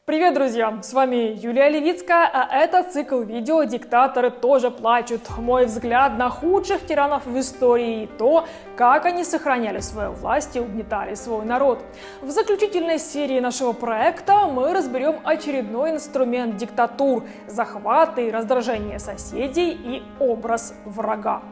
Привет, друзья! С вами Юлия Левицкая, а это цикл видео «Диктаторы тоже плачут». Мой взгляд на худших тиранов в истории и то, как они сохраняли свою власть и угнетали свой народ. В заключительной серии нашего проекта мы разберем очередной инструмент диктатур – захваты и раздражение соседей и образ врага.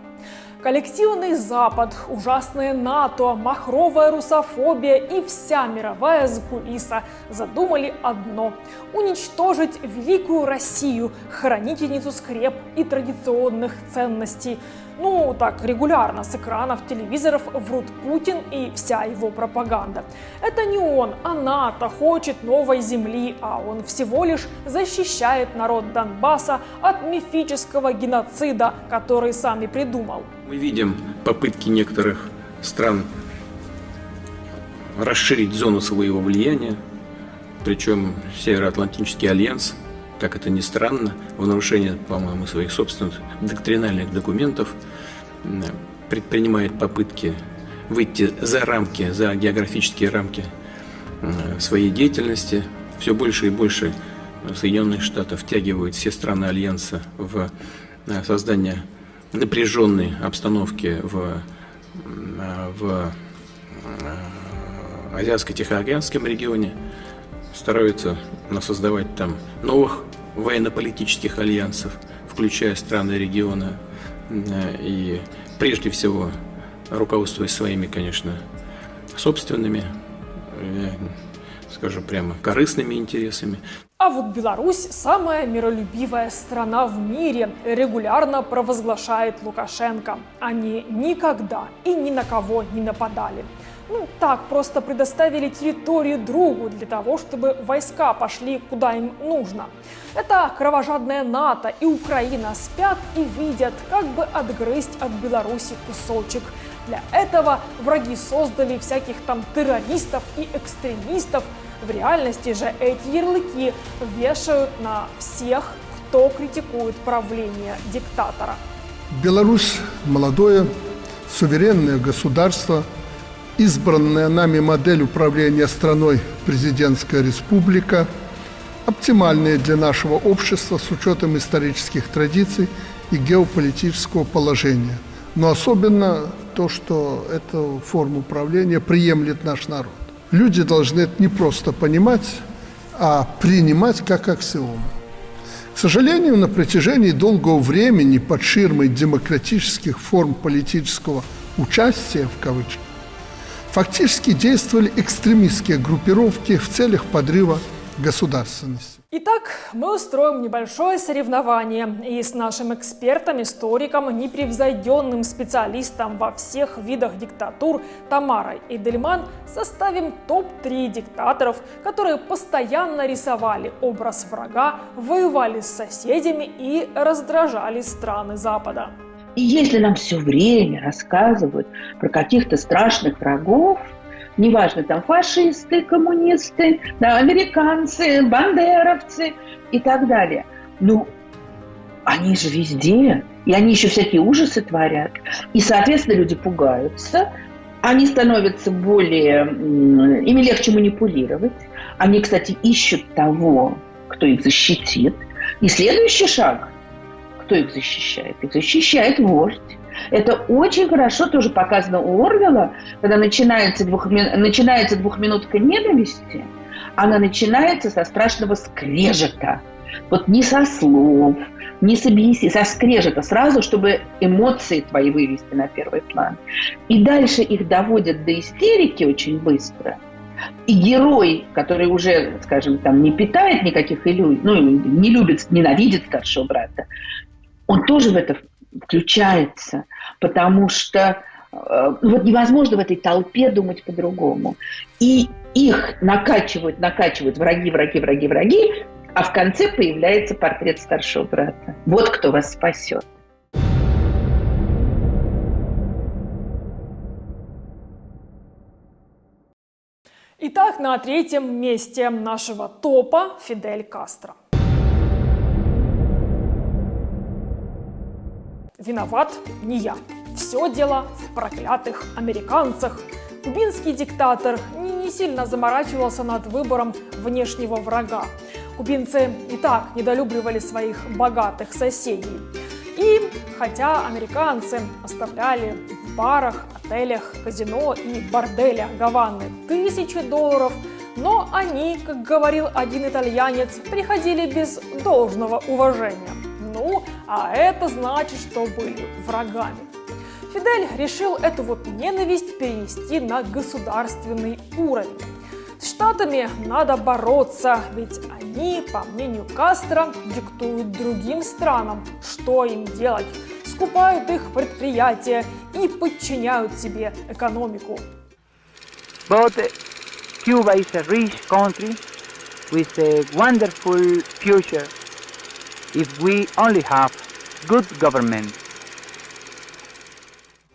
Коллективный Запад, ужасное НАТО, махровая русофобия и вся мировая закулиса задумали одно – уничтожить великую Россию, хранительницу скреп и традиционных ценностей. Ну, так регулярно с экранов телевизоров врут Путин и вся его пропаганда. Это не он, а НАТО хочет новой земли, а он всего лишь защищает народ Донбасса от мифического геноцида, который сам и придумал. Мы видим попытки некоторых стран расширить зону своего влияния, причем Североатлантический альянс, как это ни странно, в нарушение, по-моему, своих собственных доктринальных документов, предпринимает попытки выйти за рамки, за географические рамки своей деятельности. Все больше и больше Соединенных Штатов втягивают все страны альянса в создание напряженной обстановки в Азиатско-Тихоокеанском регионе, стараются создавать там новых военно-политических альянсов, включая страны региона, и прежде всего руководствуясь своими, конечно, собственными, скажу прямо, корыстными интересами. А вот Беларусь, самая миролюбивая страна в мире, регулярно провозглашает Лукашенко. Они никогда и ни на кого не нападали. Ну, так, просто предоставили территорию другу для того, чтобы войска пошли куда им нужно. Это кровожадная НАТО и Украина спят и видят, как бы отгрызть от Беларуси кусочек. Для этого враги создали всяких там террористов и экстремистов. В реальности же эти ярлыки вешают на всех, кто критикует правление диктатора. Беларусь – молодое, суверенное государство, избранная нами модель управления страной президентская республика, оптимальная для нашего общества с учетом исторических традиций и геополитического положения. Но особенно то, что эту форму управления приемлет наш народ. Люди должны это не просто понимать, а принимать как аксиому. К сожалению, на протяжении долгого времени под ширмой демократических форм политического «участия» в кавычках фактически действовали экстремистские группировки в целях подрыва государственности. Итак, мы устроим небольшое соревнование и с нашим экспертом, историком, непревзойденным специалистом во всех видах диктатур Тамарой Эдельман составим топ-3 диктаторов, которые постоянно рисовали образ врага, воевали с соседями и раздражали страны Запада. И если нам все время рассказывают про каких-то страшных врагов, неважно, там фашисты, коммунисты, да, американцы, бандеровцы и так далее, ну, они же везде, и они еще всякие ужасы творят. И, соответственно, люди пугаются, они становятся более, ими легче манипулировать. Они, кстати, ищут того, кто их защитит. И следующий шаг – кто их защищает? Их защищает вождь. Это очень хорошо тоже показано у Орвелла, когда начинается двухминутка ненависти, она начинается со страшного скрежета. Вот не со слов, не с объяснений, со скрежета сразу, чтобы эмоции твои вывести на первый план. И дальше их доводят до истерики очень быстро. И герой, который уже, скажем, там не питает никаких иллюзий, ну, не любит, ненавидит старшего брата, он тоже в это включается, потому что вот невозможно в этой толпе думать по-другому. И их накачивают враги, а в конце появляется портрет старшего брата. Вот кто вас спасет. Итак, на третьем месте нашего топа Фидель Кастро. Виноват не я. Все дело в проклятых американцах. Кубинский диктатор не сильно заморачивался над выбором внешнего врага. Кубинцы и так недолюбливали своих богатых соседей. И хотя американцы оставляли в барах, отелях, казино и борделях Гаваны тысячи долларов, но они, как говорил один итальянец, приходили без должного уважения. Ну, а это значит, что были врагами. Фидель решил эту вот ненависть перевести на государственный уровень. С Штатами надо бороться, ведь они, по мнению Кастро, диктуют другим странам, что им делать, скупают их предприятия и подчиняют себе экономику. But Cuba is a rich country with a wonderful future if we only have good government.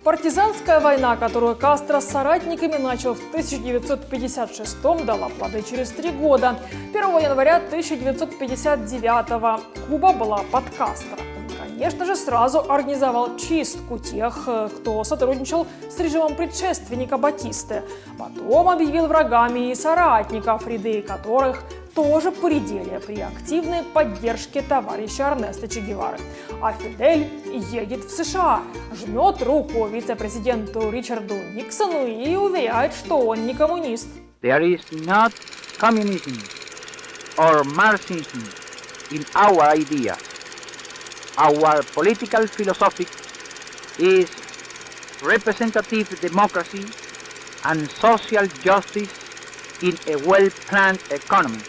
Партизанская война, которую Кастро с соратниками начал в 1956-м, дала плоды через 3 года. 1 января 1959-го Куба была под Кастро. Он, конечно же, сразу организовал чистку тех, кто сотрудничал с режимом предшественника Батисты. Потом объявил врагами и соратников, ряды которых тоже поредели при активной поддержке товарища Эрнеста Че Гевары. А Фидель едет в США, жмет руку вице-президенту Ричарду Никсону и уверяет, что он не коммунист. There is not communism or Marxism in our idea. Our political philosophy is representative democracy and social justice in a well-planned economy.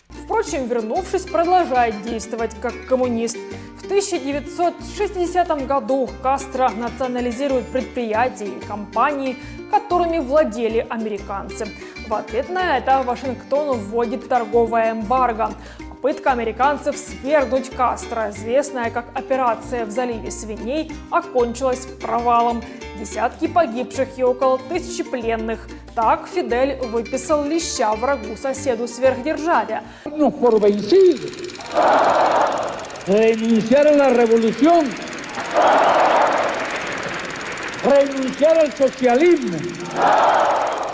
Впрочем, вернувшись, продолжает действовать как коммунист. В 1960 году Кастро национализирует предприятия и компании, которыми владели американцы. В ответ на это Вашингтон вводит торговое эмбарго. Попытка американцев свергнуть Кастро, известная как операция в заливе свиней, окончилась провалом. Десятки погибших и около 1000 пленных. Так Фидель выписал леща врагу-соседу сверхдержаве. Por vencidos, renunciar a la revolución, renunciar al socialismo,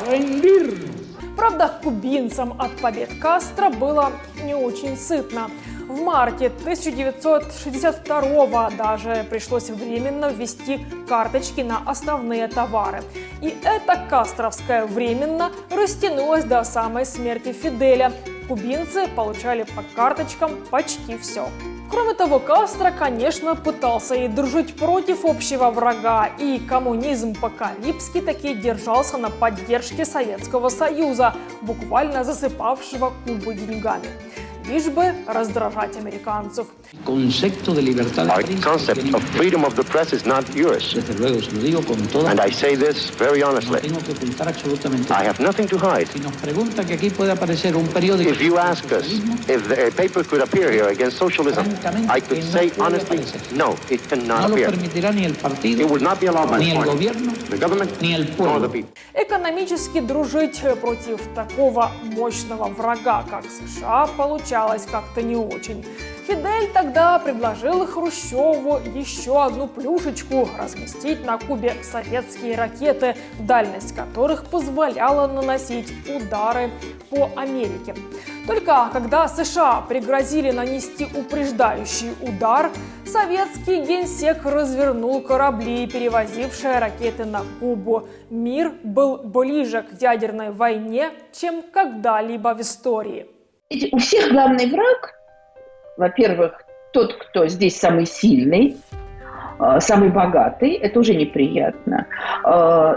rendirnos. Правда, кубинцам от побед Кастро было не очень сытно. В марте 1962-го даже пришлось временно ввести карточки на основные товары. И эта кастровская временно растянулась до самой смерти Фиделя. Кубинцы получали по карточкам почти все. Кроме того, Кастро, конечно, пытался и дружить против общего врага, и коммунизм по-карибски таки держался на поддержке Советского Союза, буквально засыпавшего Кубу деньгами, лишь бы раздражать американцев. Our concept of freedom of the press is not yours. And I say this very honestly. I have nothing to hide. If you ask us if a paper could appear here against socialism, I could say honestly, no, it cannot appear. It will not be allowed by the government or the people. Экономически дружить против такого мощного врага, как США, получалось как-то не очень. Фидель тогда предложил Хрущеву еще одну плюшечку – разместить на Кубе советские ракеты, дальность которых позволяла наносить удары по Америке. Только когда США пригрозили нанести упреждающий удар, советский генсек развернул корабли, перевозившие ракеты на Кубу. Мир был ближе к ядерной войне, чем когда-либо в истории. У всех главный враг, во-первых, тот, кто здесь самый сильный, самый богатый, это уже неприятно.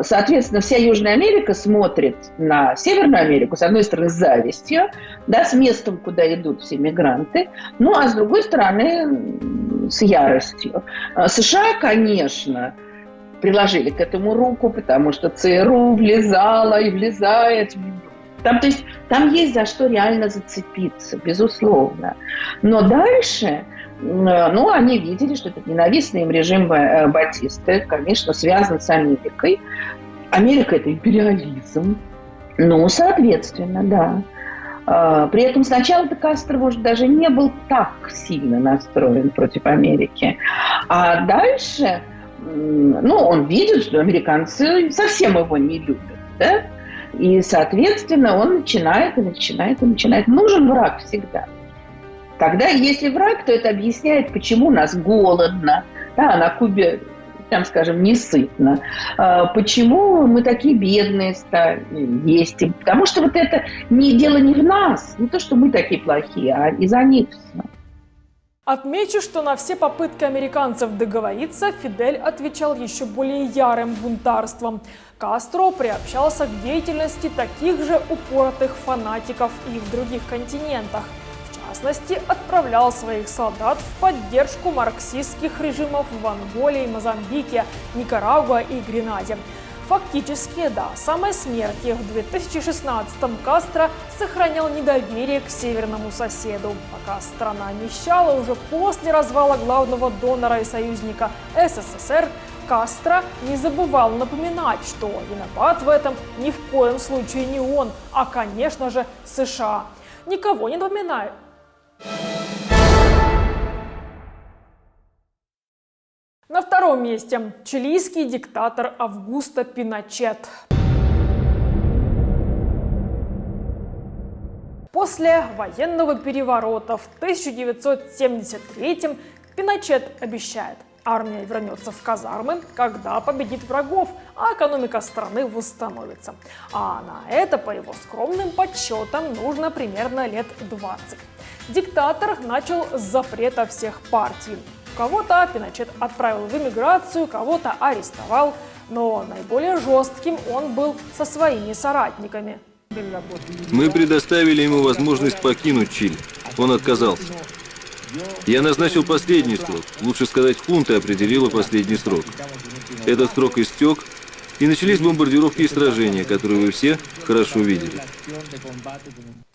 Соответственно, вся Южная Америка смотрит на Северную Америку, с одной стороны, с завистью, да, с местом, куда идут все мигранты, ну, а с другой стороны, с яростью. США, конечно, приложили к этому руку, потому что ЦРУ влезала и влезает. Там есть за что реально зацепиться, безусловно. Но дальше, они видели, что этот ненавистный им режим Батисты, конечно, связан с Америкой. Америка – это империализм. Соответственно, да. При этом сначала Кастро, может, даже не был так сильно настроен против Америки. А дальше он видит, что американцы совсем его не любят, да? И, соответственно, он начинает. Нужен враг всегда. Тогда, если враг, то это объясняет, почему у нас голодно, да, на Кубе, там, скажем, не сытно, почему мы такие бедные стали, есть. Потому что вот это дело не в нас, не то, что мы такие плохие, а из-за них все. Отмечу, что на все попытки американцев договориться Фидель отвечал еще более ярым бунтарством. Кастро приобщался к деятельности таких же упоротых фанатиков и в других континентах. В частности, отправлял своих солдат в поддержку марксистских режимов в Анголе, Мозамбике, Никарагуа и Гренаде. Фактически, до самой смерти в 2016-м Кастро сохранял недоверие к северному соседу, пока страна нищала уже после развала главного донора и союзника СССР. Кастро не забывал напоминать, что виноват в этом ни в коем случае не он, а, конечно же, США. Никого не напоминает. На втором месте чилийский диктатор Августо Пиночет. После военного переворота в 1973-м Пиночет обещает: армия вернется в казармы, когда победит врагов, а экономика страны восстановится. А на это, по его скромным подсчетам, нужно примерно лет 20. Диктатор начал с запрета всех партий. Кого-то Пиночет отправил в эмиграцию, кого-то арестовал, но наиболее жестким он был со своими соратниками. Мы предоставили ему возможность покинуть Чили. Он отказался. Я назначил последний срок. Лучше сказать, хунта определила последний срок. Этот срок истек, и начались бомбардировки и сражения, которые вы все хорошо видели.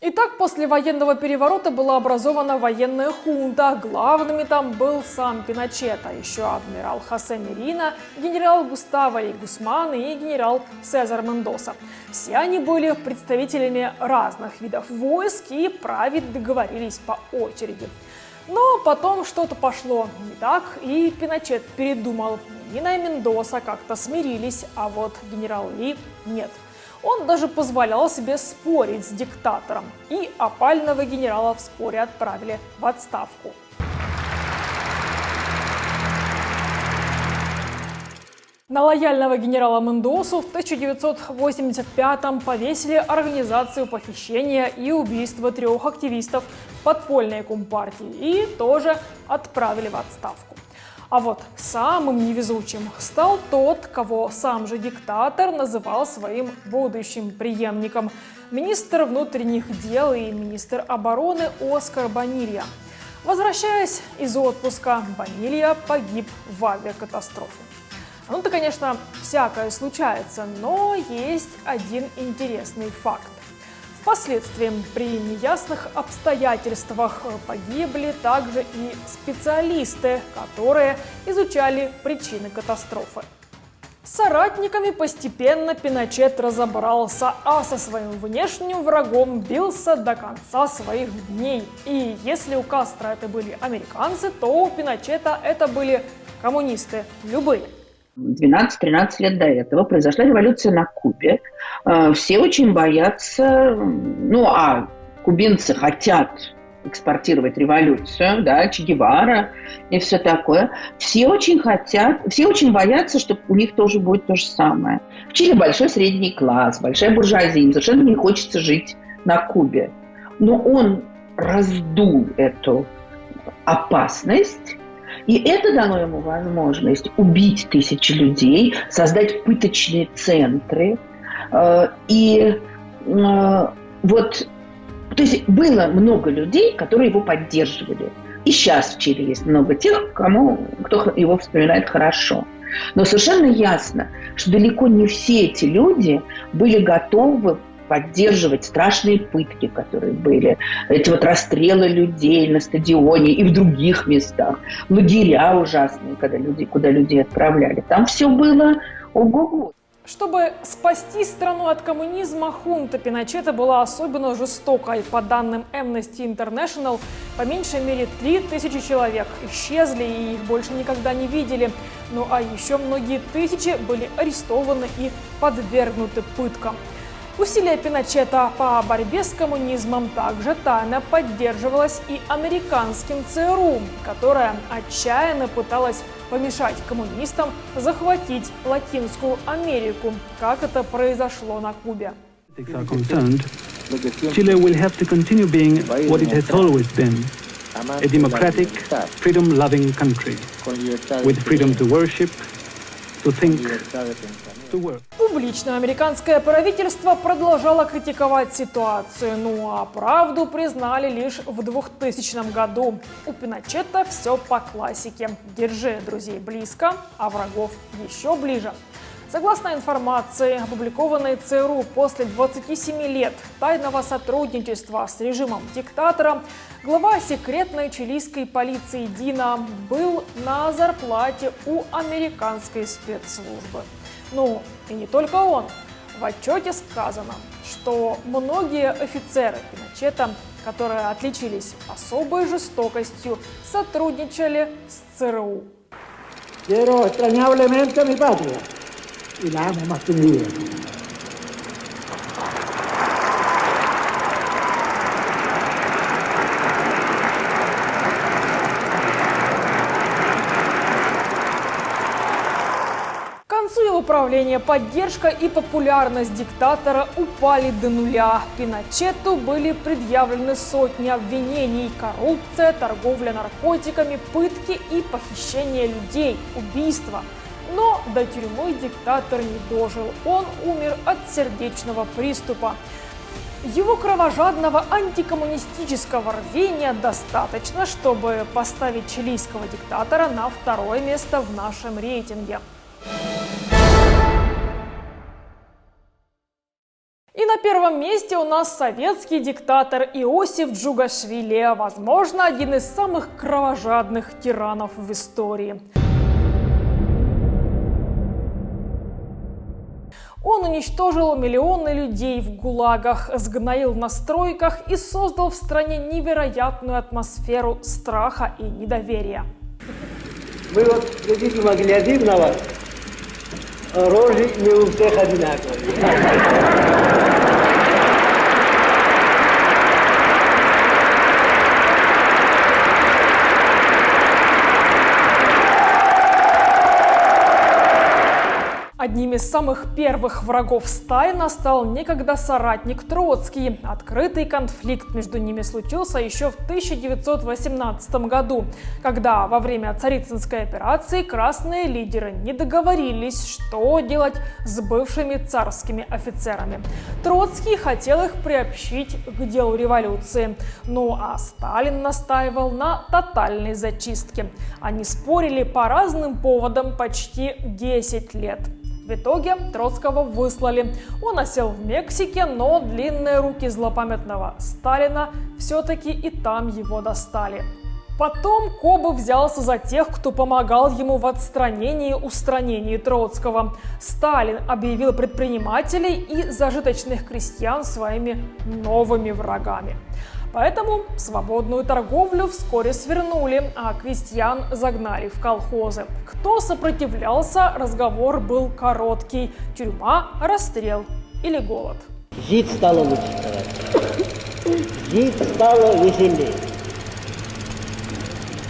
Итак, после военного переворота была образована военная хунта. Главными там был сам Пиночет, а еще адмирал Хосе Мерино, генерал Густаво и Гусман и генерал Сезар Мендоса. Все они были представителями разных видов войск и править договорились по очереди. Но потом что-то пошло не так, и Пиночет передумал. Мерино и Мендоса как-то смирились, а вот генерал Ли нет. Он даже позволял себе спорить с диктатором, и опального генерала вскоре отправили в отставку. На лояльного генерала Мендосу в 1985-м повесили организацию похищения и убийства 3 активистов подпольной компартии и тоже отправили в отставку. А вот самым невезучим стал тот, кого сам же диктатор называл своим будущим преемником – министр внутренних дел и министр обороны Оскар Бонилья. Возвращаясь из отпуска, Бонилья погиб в авиакатастрофе. Ну-то, конечно, всякое случается, но есть один интересный факт. Впоследствии при неясных обстоятельствах погибли также и специалисты, которые изучали причины катастрофы. С соратниками постепенно Пиночет разобрался, а со своим внешним врагом бился до конца своих дней. И если у Кастро это были американцы, то у Пиночета это были коммунисты любые. 12-13 лет до этого произошла революция на Кубе. Все очень боятся, кубинцы хотят экспортировать революцию, да, Че Гевара и все такое. Все очень боятся, что у них тоже будет то же самое. В Чили большой средний класс, большая буржуазия, им совершенно не хочется жить на Кубе. Но он раздул эту опасность, и это дало ему возможность убить тысячи людей, создать пыточные центры. То есть было много людей, которые его поддерживали. И сейчас в Чили есть много тех, кто его вспоминает хорошо. Но совершенно ясно, что далеко не все эти люди были готовы поддерживать страшные пытки, которые были, эти вот расстрелы людей на стадионе и в других местах, лагеря ужасные, куда людей отправляли. Там все было ого-го. Чтобы спасти страну от коммунизма, хунта Пиночета была особенно жестокой. По данным Amnesty International, по меньшей мере 3000 человек исчезли и их больше никогда не видели. Ну а еще многие тысячи были арестованы и подвергнуты пыткам. Усилия Пиночета по борьбе с коммунизмом также тайно поддерживалось и американским ЦРУ, которое отчаянно пыталось помешать коммунистам захватить Латинскую Америку, как это произошло на Кубе. Chile will have to continue being what it has always been, a democratic, freedom-loving country, with freedom to worship, to think, to work. Публично американское правительство продолжало критиковать ситуацию, ну а правду признали лишь в 2000 году. У Пиночета все по классике. Держи друзей близко, а врагов еще ближе. Согласно информации, опубликованной ЦРУ после 27 лет тайного сотрудничества с режимом диктатора, глава секретной чилийской полиции Дина был на зарплате у американской спецслужбы. Ну, и не только он. В отчете сказано, что многие офицеры Пиночета, которые отличились особой жестокостью, сотрудничали с ЦРУ. Quiero extrañablemente a mi patria y la amo más que mi vida. К концу его правления поддержка и популярность диктатора упали до нуля. Пиночету были предъявлены сотни обвинений: коррупция, торговля наркотиками, пытки и похищение людей, убийства. Но до тюрьмы диктатор не дожил. Он умер от сердечного приступа. Его кровожадного антикоммунистического рвения достаточно, чтобы поставить чилийского диктатора на второе место в нашем рейтинге. И на первом месте у нас советский диктатор Иосиф Джугашвили, возможно, один из самых кровожадных тиранов в истории. Он уничтожил миллионы людей в ГУЛАГах, сгноил на стройках и создал в стране невероятную атмосферу страха и недоверия. Мы вот действительно глядим на вас, рожи не у всех одинаковые. Одним из самых первых врагов Сталина стал некогда соратник Троцкий. Открытый конфликт между ними случился еще в 1918 году, когда во время Царицынской операции красные лидеры не договорились, что делать с бывшими царскими офицерами. Троцкий хотел их приобщить к делу революции, ну а Сталин настаивал на тотальной зачистке. Они спорили по разным поводам почти 10 лет. В итоге Троцкого выслали. Он осел в Мексике, но длинные руки злопамятного Сталина все-таки и там его достали. Потом Коба взялся за тех, кто помогал ему в отстранении и устранении Троцкого. Сталин объявил предпринимателей и зажиточных крестьян своими новыми врагами. Поэтому свободную торговлю вскоре свернули, а крестьян загнали в колхозы. Кто сопротивлялся, разговор был короткий: тюрьма, расстрел или голод. Жить стало лучше, товарищи. Жить стало веселее.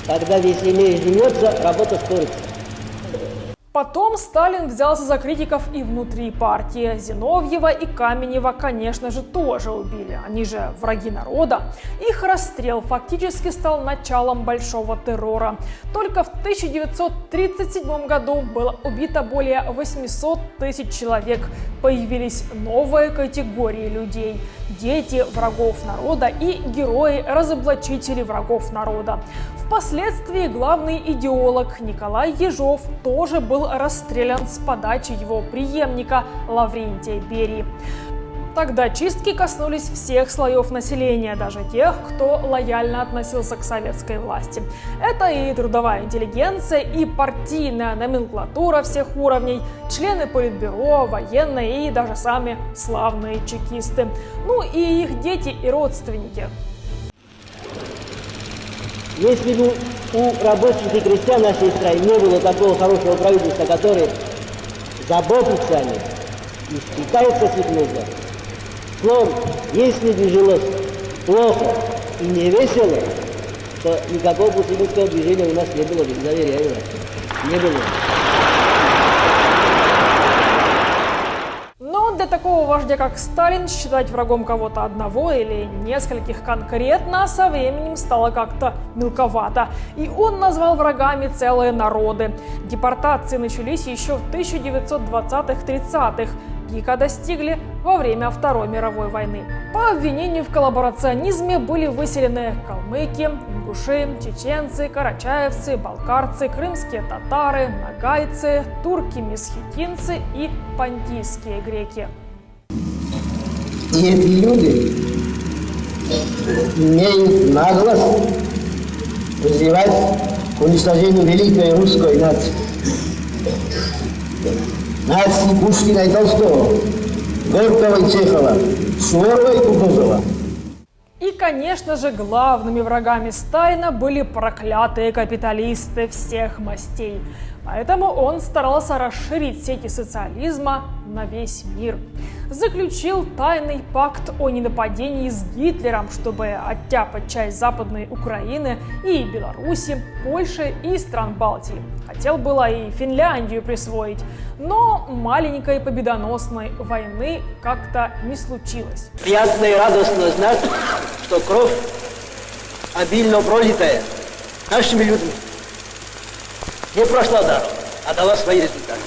Когда веселее живется, работа спорится. Потом Сталин взялся за критиков и внутри партии. Зиновьева и Каменева, конечно же, тоже убили. Они же враги народа. Их расстрел фактически стал началом большого террора. Только в 1937 году было убито более 800 тысяч человек. Появились новые категории людей: дети врагов народа и герои-разоблачители врагов народа. Впоследствии главный идеолог Николай Ежов тоже был расстрелян с подачи его преемника Лаврентия Берии. Тогда чистки коснулись всех слоев населения, даже тех, кто лояльно относился к советской власти. Это и трудовая интеллигенция, и партийная номенклатура всех уровней, члены политбюро, военные и даже сами славные чекисты. Ну и их дети и родственники. Если бы у рабочих и крестьян нашей страны не было такого хорошего правительства, которое заботится о них и спитается с их нужд, словом, если бы жилось плохо и не весело, то никакого путинского движения у нас не было бы, заверяю вас, не было. Но для такого вождя, как Сталин, считать врагом кого-то одного или нескольких конкретно со временем стало как-то мелковато. И он назвал врагами целые народы. Депортации начались еще в 1920-30-х. Пика достигли во время Второй мировой войны. По обвинению в коллаборационизме были выселены калмыки, ингуши, чеченцы, карачаевцы, балкарцы, крымские татары, нагайцы, турки-месхетинцы и понтийские греки. И эти люди имеют наглость призывать к уничтожению великой русской нации. Нации Пушкина и Толстого, Горького и Чехова, Суворова и Кутузова. И, конечно же, главными врагами Сталина были проклятые капиталисты всех мастей. Поэтому он старался расширить сети социализма на весь мир. Заключил тайный пакт о ненападении с Гитлером, чтобы оттяпать часть Западной Украины и Беларуси, Польши и стран Балтии. Хотел было и Финляндию присвоить, но маленькой победоносной войны как-то не случилось. Приятно и радостно знать, что кровь, обильно пролитая нашими людьми, не прошла даром, а дала свои результаты.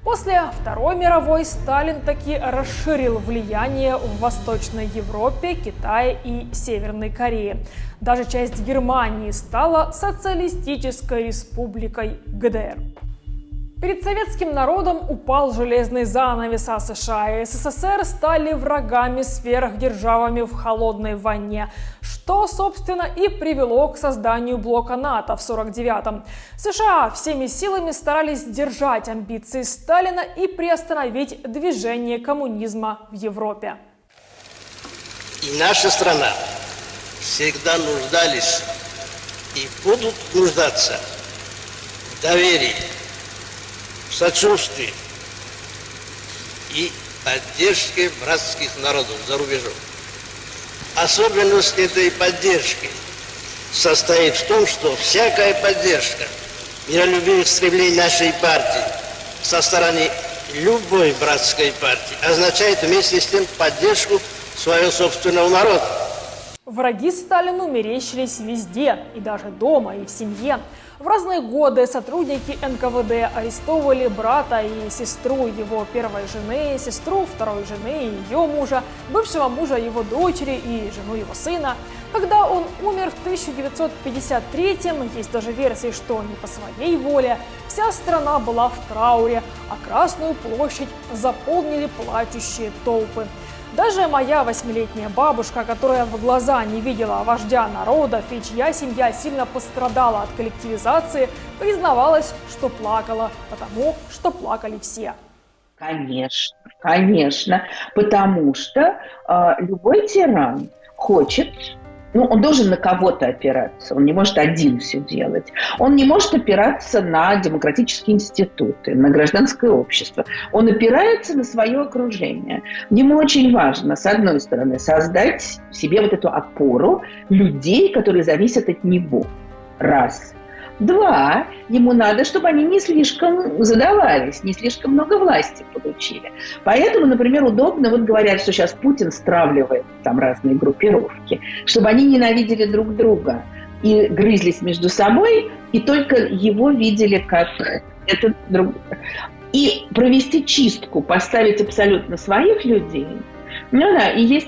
После Второй мировой Сталин таки расширил влияние в Восточной Европе, Китае и Северной Корее. Даже часть Германии стала социалистической республикой ГДР. Перед советским народом упал железный занавес, а США и СССР стали врагами сверхдержавами в холодной войне, что, собственно, и привело к созданию блока НАТО в 1949-м. США всеми силами старались сдержать амбиции Сталина и приостановить движение коммунизма в Европе. И наша страна всегда нуждались и будут нуждаться в доверии, в сочувствии и поддержке братских народов за рубежом. Особенность этой поддержки состоит в том, что всякая поддержка миролюбивых стремлений нашей партии со стороны любой братской партии означает вместе с тем поддержку своего собственного народа. Враги Сталину мерещились везде, и даже дома, и в семье. В разные годы сотрудники НКВД арестовывали брата и сестру его первой жены, сестру второй жены и ее мужа, бывшего мужа его дочери и жену его сына. Когда он умер в 1953-м, есть даже версии, что не по своей воле, вся страна была в трауре, а Красную площадь заполнили плачущие толпы. Даже моя 8-летняя бабушка, которая в глаза не видела вождя народов и чья семья сильно пострадала от коллективизации, признавалась, что плакала, потому что плакали все. Конечно, конечно, потому что любой тиран хочет, он должен на кого-то опираться, он не может один все делать. Он не может опираться на демократические институты, на гражданское общество. Он опирается на свое окружение. Ему очень важно, с одной стороны, создать в себе вот эту опору людей, которые зависят от него. Раз. Два, ему надо, чтобы они не слишком задавались, не слишком много власти получили. Поэтому, например, удобно, вот говорят, что сейчас Путин стравливает там разные группировки, чтобы они ненавидели друг друга и грызлись между собой, и только его видели как это друг. И провести чистку, поставить абсолютно своих людей, Ну да, и есть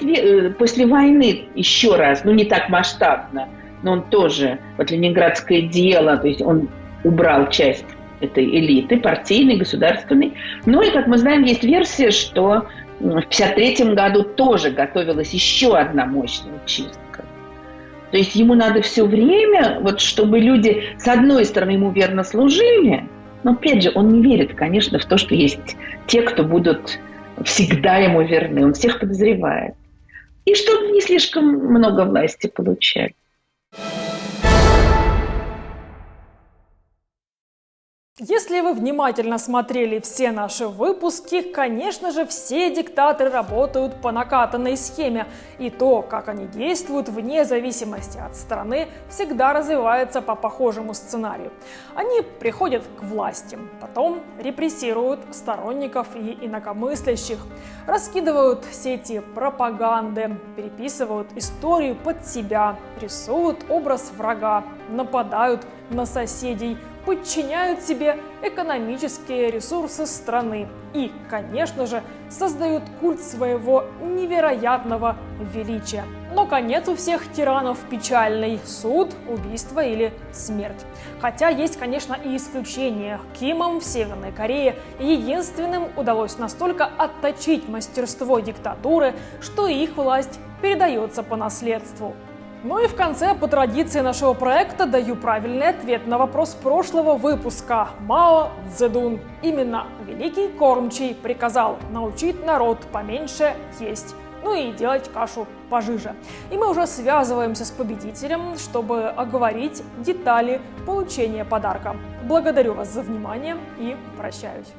после войны еще раз, ну не так масштабно, но он тоже, вот ленинградское дело, то есть он убрал часть этой элиты, партийной, государственной. Ну и, как мы знаем, есть версия, что в 1953 году тоже готовилась еще одна мощная чистка. То есть ему надо все время, вот чтобы люди, с одной стороны, ему верно служили, но, опять же, он не верит, конечно, в то, что есть те, кто будут всегда ему верны. Он всех подозревает. И чтобы не слишком много власти получать. Если вы внимательно смотрели все наши выпуски, конечно же, все диктаторы работают по накатанной схеме. И то, как они действуют вне зависимости от страны, всегда развивается по похожему сценарию. Они приходят к власти, потом репрессируют сторонников и инакомыслящих, раскидывают сети пропаганды, переписывают историю под себя, рисуют образ врага, нападают на соседей, подчиняют себе экономические ресурсы страны и, конечно же, создают культ своего невероятного величия. Но конец у всех тиранов печальный – суд, убийство или смерть. Хотя есть, конечно, и исключения. Кимам в Северной Корее единственным удалось настолько отточить мастерство диктатуры, что их власть передается по наследству. Ну и в конце, по традиции нашего проекта, даю правильный ответ на вопрос прошлого выпуска. Мао Цзэдун, именно великий кормчий, приказал научить народ поменьше есть, ну и делать кашу пожиже. И мы уже связываемся с победителем, чтобы оговорить детали получения подарка. Благодарю вас за внимание и прощаюсь.